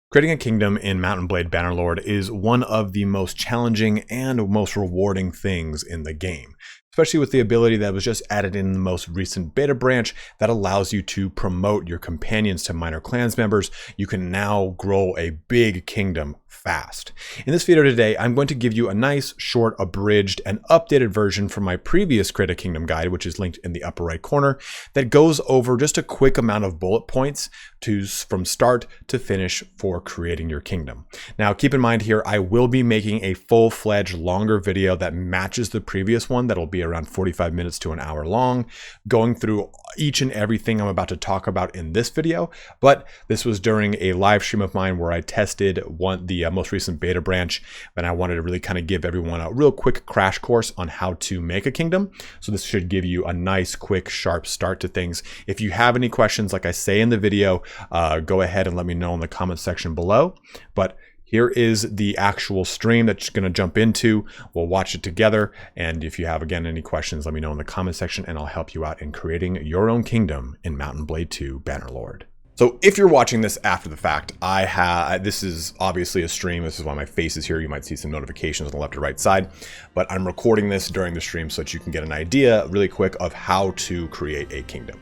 Creating a kingdom in Mount and Blade Bannerlord is one of the most challenging and most rewarding things in the game, especially with the ability that was just added in the most recent beta branch that allows you to promote your companions to minor clans members. You can now grow a big kingdom fast. In this video today, I'm going to give you a nice, short, abridged, and updated version from my previous Create a Kingdom guide, which is linked in the upper right corner, that goes over just a quick amount of bullet points from start to finish for creating your kingdom. Now, keep in mind here, I will be making a full-fledged longer video that matches the previous one that'll be around 45 minutes to an hour long, going through each and everything I'm about to talk about in this video. But this was during a live stream of mine where I tested the most recent beta branch, and I wanted to really kind of give everyone a real quick crash course on how to make a kingdom. So this should give you a nice, quick, sharp start to things. If you have any questions, like I say in the video, go ahead and let me know in the comment section below. But here is the actual stream that you're going to jump into. We'll watch it together. And if you have, again, any questions, let me know in the comment section and I'll help you out in creating your own kingdom in Mount and Blade 2 Bannerlord. So if you're watching this after the fact, this is obviously a stream. This is why my face is here. You might see some notifications on the left or right side, but I'm recording this during the stream so that you can get an idea really quick of how to create a kingdom.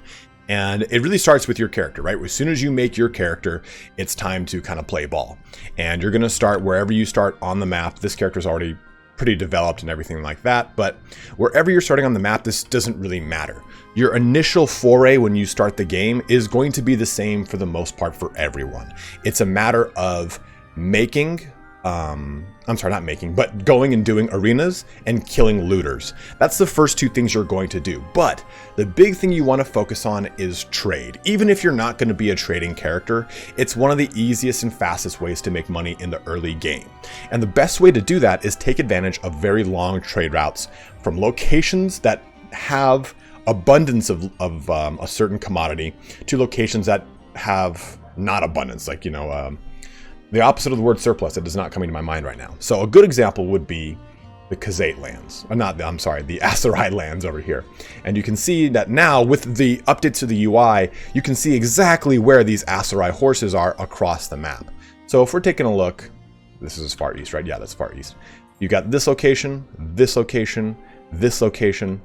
And it really starts with your character, right? As soon as you make your character, it's time to kind of play ball. And you're going to start wherever you start on the map. This character is already pretty developed and everything like that. But wherever you're starting on the map, this doesn't really matter. Your initial foray when you start the game is going to be the same for the most part for everyone. It's a matter of going and doing arenas and killing looters. That's the first two things you're going to do. But the big thing you want to focus on is trade. Even if you're not going to be a trading character, it's one of the easiest and fastest ways to make money in the early game. And the best way to do that is take advantage of very long trade routes from locations that have abundance of a certain commodity to locations that have not abundance, like, the opposite of the word surplus. It is not coming to my mind right now. So a good example would be the Khazate lands, the Aserai lands over here. And you can see that now with the updates to the UI, you can see exactly where these Aserai horses are across the map. So if we're taking a look, this is far east, right? Yeah, that's far east. You got this location, this location, this location.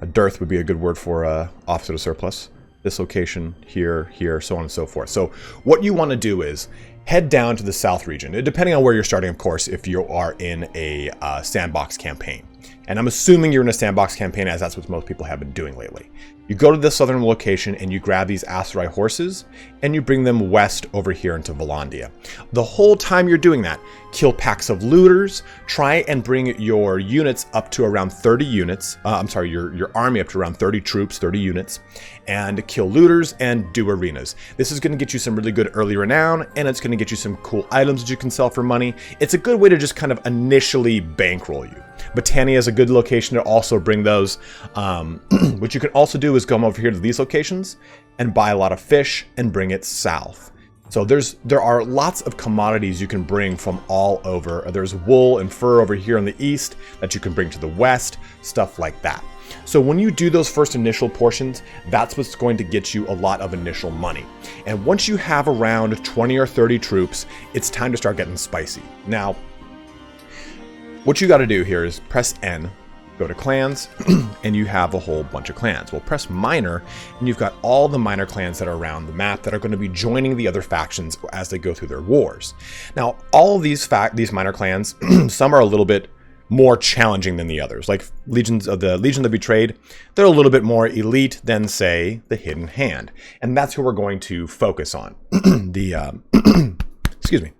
A dearth would be a good word for opposite of surplus. This location, here, so on and so forth. So what you want to do is head down to the south region, depending on where you're starting, of course, if you are in a sandbox campaign. And I'm assuming you're in a sandbox campaign, as that's what most people have been doing lately. You go to the southern location and you grab these Aserai horses and you bring them west over here into Volandia. The whole time you're doing that, kill packs of looters, try and bring your units up to around 30 units. Your army up to around 30 troops, 30 units, and kill looters and do arenas. This is going to get you some really good early renown, and it's going to get you some cool items that you can sell for money. It's a good way to just kind of initially bankroll you. Botania is a good location to also bring those. What you can also do is come over here to these locations and buy a lot of fish and bring it south. So there are lots of commodities you can bring from all over. There's wool and fur over here in the east that you can bring to the west, stuff like that. So when you do those first initial portions, that's what's going to get you a lot of initial money. And once you have around 20 or 30 troops, it's time to start getting spicy. Now, what you got to do here is press N, go to clans, and you have a whole bunch of clans. Well, press minor, and you've got all the minor clans that are around the map that are going to be joining the other factions as they go through their wars. Now, all of these minor clans, some are a little bit more challenging than the others. Like Legion of Betrayed, they're a little bit more elite than, say, the Hidden Hand. And that's who we're going to focus on. Excuse me.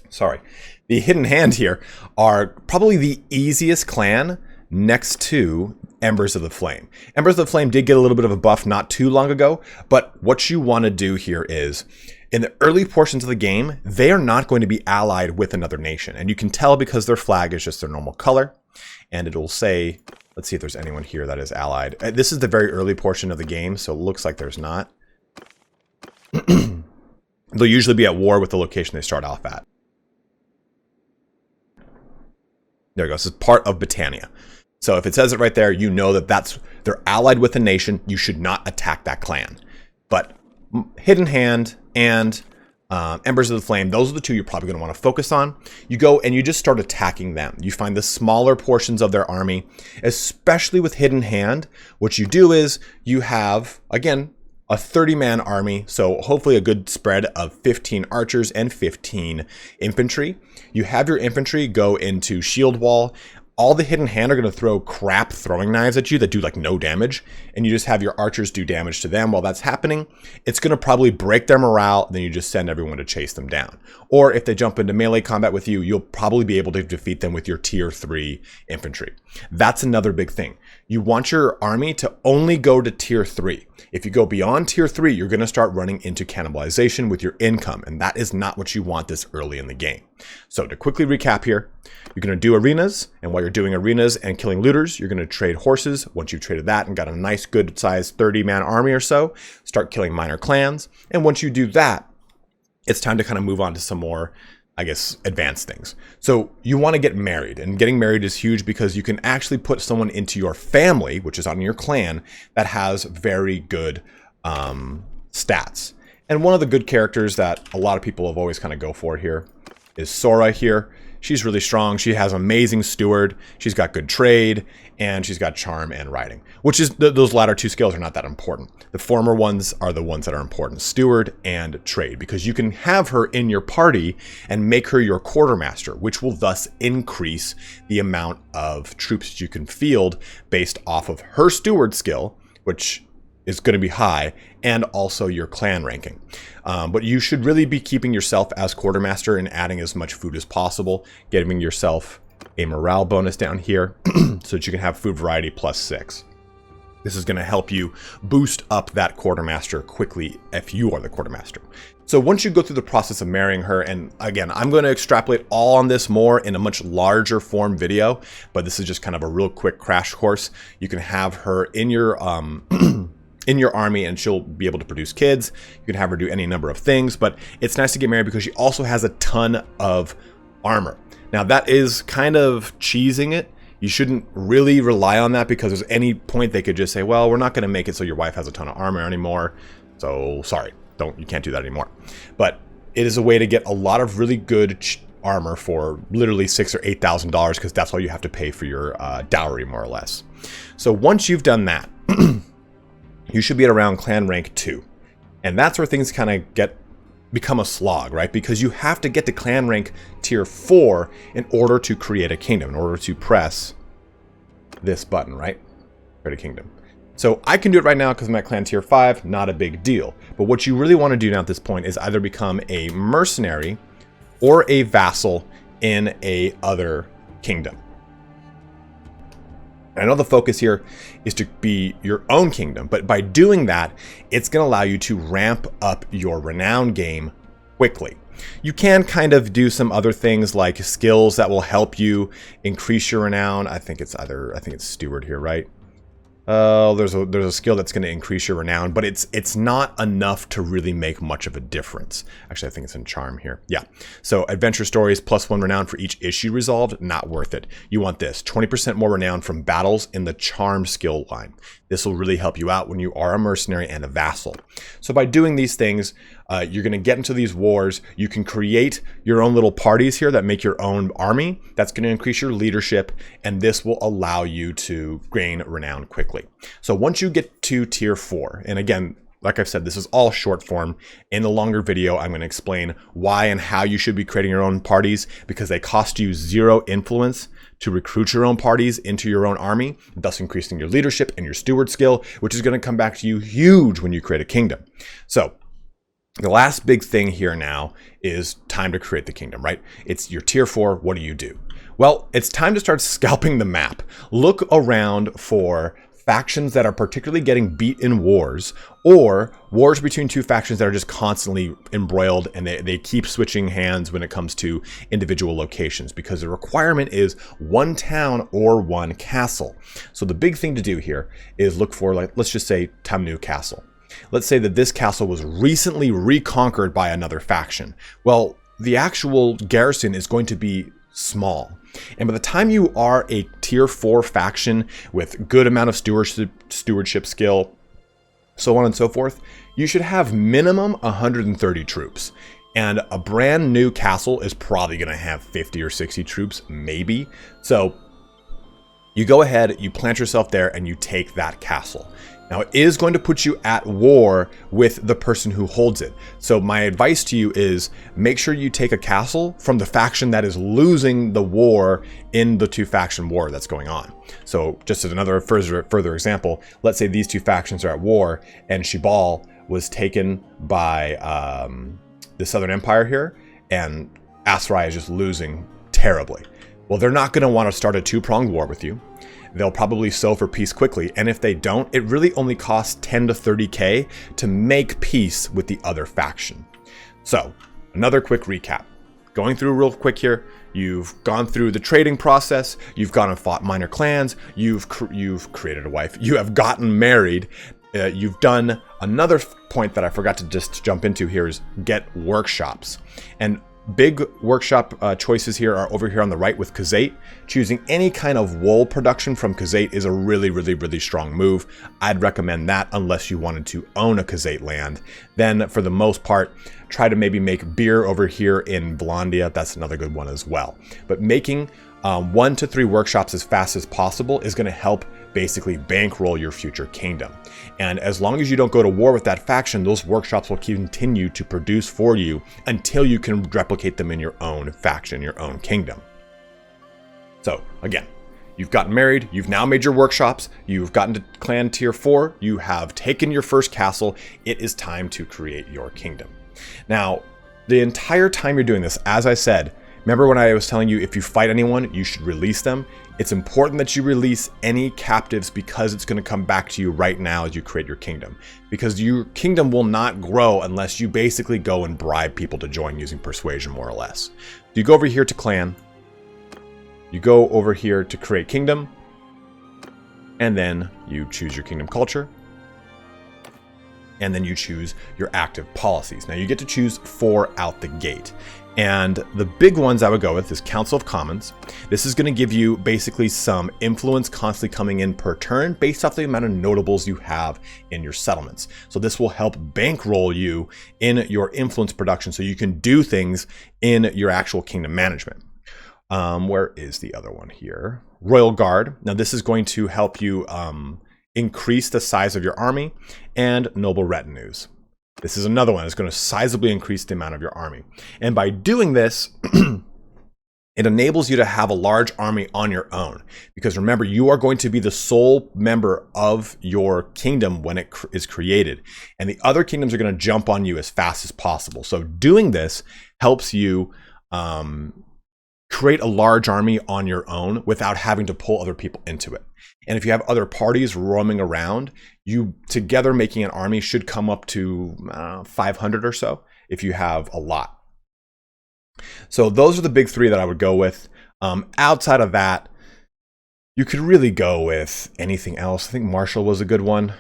Sorry. The Hidden Hand here are probably the easiest clan next to Embers of the Flame. Embers of the Flame did get a little bit of a buff not too long ago, but what you want to do here is, in the early portions of the game, they are not going to be allied with another nation. And you can tell because their flag is just their normal color. And it'll say, let's see if there's anyone here that is allied. This is the very early portion of the game, so it looks like there's not. They'll usually be at war with the location they start off at. There we go. This is part of Botania. So if it says it right there, you know that they're allied with a nation. You should not attack that clan. But Hidden Hand and Embers of the Flame. Those are the two you're probably going to want to focus on. You go and you just start attacking them. You find the smaller portions of their army, especially with Hidden Hand. What you do is you have, again, a 30-man army, so hopefully a good spread of 15 archers and 15 infantry. You have your infantry go into shield wall. All the Hidden Hand are going to throw crap throwing knives at you that do like no damage, and you just have your archers do damage to them. While that's happening, it's going to probably break their morale, then you just send everyone to chase them down. Or if they jump into melee combat with you, you'll probably be able to defeat them with your tier 3 infantry. That's another big thing. You want your army to only go to tier 3. If you go beyond tier 3, you're going to start running into cannibalization with your income, and that is not what you want this early in the game. So to quickly recap here, you're going to do arenas, and while you're doing arenas and killing looters, you're going to trade horses. Once you've traded that and got a nice good sized 30-man army or so, start killing minor clans. And once you do that, it's time to kind of move on to some more, I guess, advanced things. So you want to get married, and getting married is huge because you can actually put someone into your family, which is on your clan, that has very good stats. And one of the good characters that a lot of people have always kind of go for here is Sora here. She's really strong. She has amazing steward. She's got good trade, and she's got charm and riding, which is those latter two skills are not that important. The former ones are the ones that are important, steward and trade, because you can have her in your party and make her your quartermaster, which will thus increase the amount of troops that you can field based off of her steward skill, which is going to be high, and also your clan ranking. But you should really be keeping yourself as quartermaster and adding as much food as possible, giving yourself a morale bonus down here so that you can have food variety +6. This is going to help you boost up that quartermaster quickly if you are the quartermaster. So once you go through the process of marrying her, and again, I'm going to extrapolate all on this more in a much larger form video, but this is just kind of a real quick crash course. You can have her in your in your army, and she'll be able to produce kids. You can have her do any number of things, but it's nice to get married because she also has a ton of armor. Now that is kind of cheesing it. You shouldn't really rely on that because there's any point they could just say, well, we're not going to make it so your wife has a ton of armor anymore. So sorry, you can't do that anymore. But it is a way to get a lot of really good armor for literally $6,000 or $8,000 because that's all you have to pay for your dowry, more or less. So once you've done that, you should be at around clan rank 2. And that's where things kind of become a slog, right? Because you have to get to clan rank tier 4 in order to create a kingdom, in order to press this button, right? Create a kingdom. So I can do it right now because I'm at clan tier 5, not a big deal. But what you really want to do now at this point is either become a mercenary or a vassal in a other kingdom. I know the focus here is to be your own kingdom, but by doing that, it's going to allow you to ramp up your renown game quickly. You can kind of do some other things like skills that will help you increase your renown. I think it's steward here, right? There's a skill that's going to increase your renown, but it's not enough to really make much of a difference. Actually, I think it's in charm here. Yeah. So adventure stories +1 renown for each issue resolved, not worth it. You want this 20% more renown from battles in the charm skill line. This will really help you out when you are a mercenary and a vassal. So by doing these things, you're going to get into these wars. You can create your own little parties here that make your own army. That's going to increase your leadership, and this will allow you to gain renown quickly. So once you get to tier 4, and again, like I've said, this is all short form. In the longer video, I'm going to explain why and how you should be creating your own parties, because they cost you 0 influence to recruit your own parties into your own army, thus increasing your leadership and your steward skill, which is going to come back to you huge when you create a kingdom. So the last big thing here now is time to create the kingdom, right? It's your tier 4. What do you do? Well, it's time to start scalping the map. Look around for factions that are particularly getting beat in wars, or wars between two factions that are just constantly embroiled and they keep switching hands when it comes to individual locations, because the requirement is 1 town or 1 castle. So the big thing to do here is look for, like, let's just say Tamnu Castle. Let's say that this castle was recently reconquered by another faction. Well, the actual garrison is going to be small. And by the time you are a tier 4 faction with good amount of stewardship skill, so on and so forth, you should have minimum 130 troops. And a brand new castle is probably going to have 50 or 60 troops, maybe. So you go ahead, you plant yourself there, and you take that castle. Now, it is going to put you at war with the person who holds it. So my advice to you is make sure you take a castle from the faction that is losing the war in the two-faction war that's going on. So just as another further example, let's say these two factions are at war, and Shibal was taken by the Southern Empire here, and Asarai is just losing terribly. Well, they're not going to want to start a two-pronged war with you. They'll probably sow for peace quickly, and if they don't, it really only costs 10 to 30k to make peace with the other faction. So, another quick recap. Going through real quick here, you've gone through the trading process, you've gone and fought minor clans, you've created a wife, you have gotten married, you've done another point that I forgot to just jump into here is get workshops. And big workshop choices here are over here on the right with Khazate. Choosing any kind of wool production from Khazate is a really strong move. I'd recommend that unless you wanted to own a Khazate land. Then for the most part, try to maybe make beer over here in Vlandia. That's another good one as well. But making 1 to 3 workshops as fast as possible is going to help basically bankroll your future kingdom. And as long as you don't go to war with that faction, those workshops will continue to produce for you until you can replicate them in your own faction, your own kingdom. So again, you've gotten married, you've now made your workshops, you've gotten to clan tier 4, you have taken your first castle, it is time to create your kingdom. Now, the entire time you're doing this, as I said, remember when I was telling you if you fight anyone, you should release them? It's important that you release any captives because it's going to come back to you right now as you create your kingdom. Because your kingdom will not grow unless you basically go and bribe people to join using persuasion, more or less. You go over here to clan, you go over here to create kingdom, and then you choose your kingdom culture, and then you choose your active policies. Now you get to choose 4 out the gate. And the big ones I would go with is Council of Commons. This is going to give you basically some influence constantly coming in per turn based off the amount of notables you have in your settlements. So this will help bankroll you in your influence production so you can do things in your actual kingdom management. Where is the other one here? Royal Guard. Now this is going to help you increase the size of your army, and noble retinues. This is another one that's going to sizably increase the amount of your army. And by doing this, it enables you to have a large army on your own. Because remember, you are going to be the sole member of your kingdom when it is created. And the other kingdoms are going to jump on you as fast as possible. So doing this helps you create a large army on your own without having to pull other people into it. And if you have other parties roaming around, you together making an army should come up to 500 or so if you have a lot. So those are the big 3 that I would go with. Outside of that, you could really go with anything else. I think Marshall was a good one.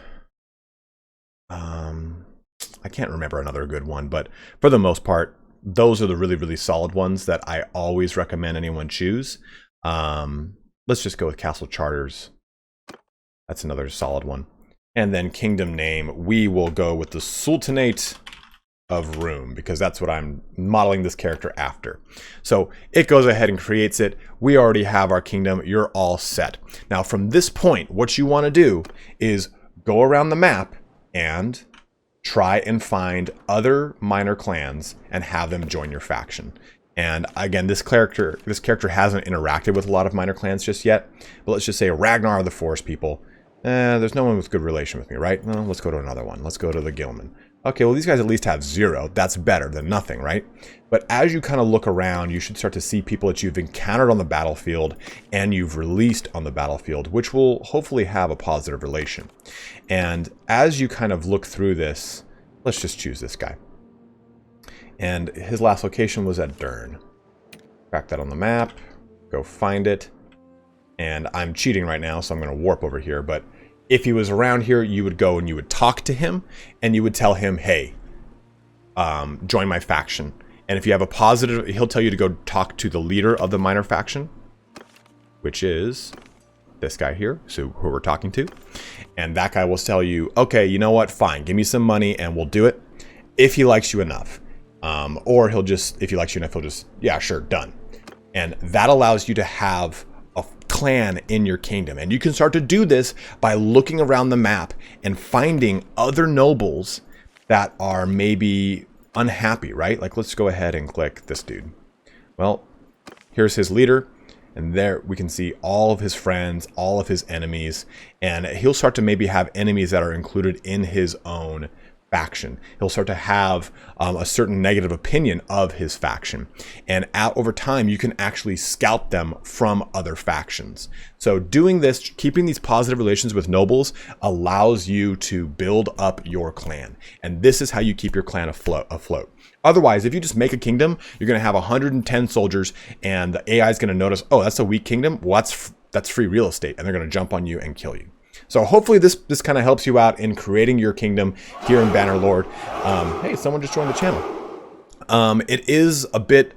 I can't remember another good one, but for the most part, those are the really solid ones that I always recommend anyone choose. Let's just go with Castle Charters. That's another solid one. And then kingdom name, we will go with the Sultanate of Room, because that's what I'm modeling this character after. So it goes ahead and creates it. We already have our kingdom. You're all set. Now from this point, what you want to do is go around the map and try and find other minor clans and have them join your faction. And again, this character hasn't interacted with a lot of minor clans just yet. But let's just say Ragnar of the Forest people. There's no one with good relation with me, right? Well, let's go to another one. Let's go to the Gilman. Okay, well, these guys at least have 0. That's better than nothing, right? But as you kind of look around, you should start to see people that you've encountered on the battlefield and you've released on the battlefield, which will hopefully have a positive relation. And as you kind of look through this, let's just choose this guy. And his last location was at Dern. Crack that on the map, go find it. And I'm cheating right now, so I'm going to warp over here. But if he was around here, you would go and you would talk to him, and you would tell him, hey, join my faction. And if you have a positive, he'll tell you to go talk to the leader of the minor faction, which is this guy here, so who we're talking to. And that guy will tell you, okay, you know what, fine, give me some money and we'll do it if he likes you enough. Or he'll just, if he likes you enough, he'll just, yeah, sure, done. And that allows you to have a clan in your kingdom. And you can start to do this by looking around the map and finding other nobles that are maybe unhappy, right? Like, let's go ahead and click this dude. Well, here's his leader. And there we can see all of his friends, all of his enemies. And he'll start to maybe have enemies that are included in his own faction. He'll start to have a certain negative opinion of his faction. And over time, you can actually scout them from other factions. So doing this, keeping these positive relations with nobles allows you to build up your clan. And this is how you keep your clan afloat. Otherwise, if you just make a kingdom, you're going to have 110 soldiers and the AI is going to notice, oh, that's a weak kingdom. Well, that's free real estate. And they're going to jump on you and kill you. So hopefully this kind of helps you out in creating your kingdom here in Bannerlord. Hey, someone just joined the channel. It is a bit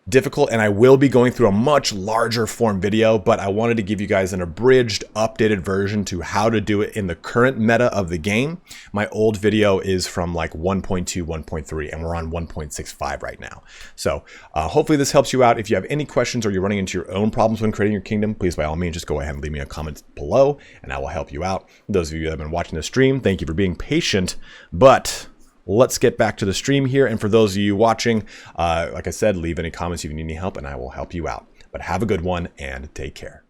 difficult, and I will be going through a much larger form video, but I wanted to give you guys an abridged, updated version to how to do it in the current meta of the game. My old video is from like 1.2, 1.3, and we're on 1.65 right now. So hopefully this helps you out. If you have any questions or you're running into your own problems when creating your kingdom, please by all means just go ahead and leave me a comment below, and I will help you out. Those of you that have been watching the stream, thank you for being patient, but let's get back to the stream here. And for those of you watching, like I said, leave any comments if you need any help and I will help you out. But have a good one and take care.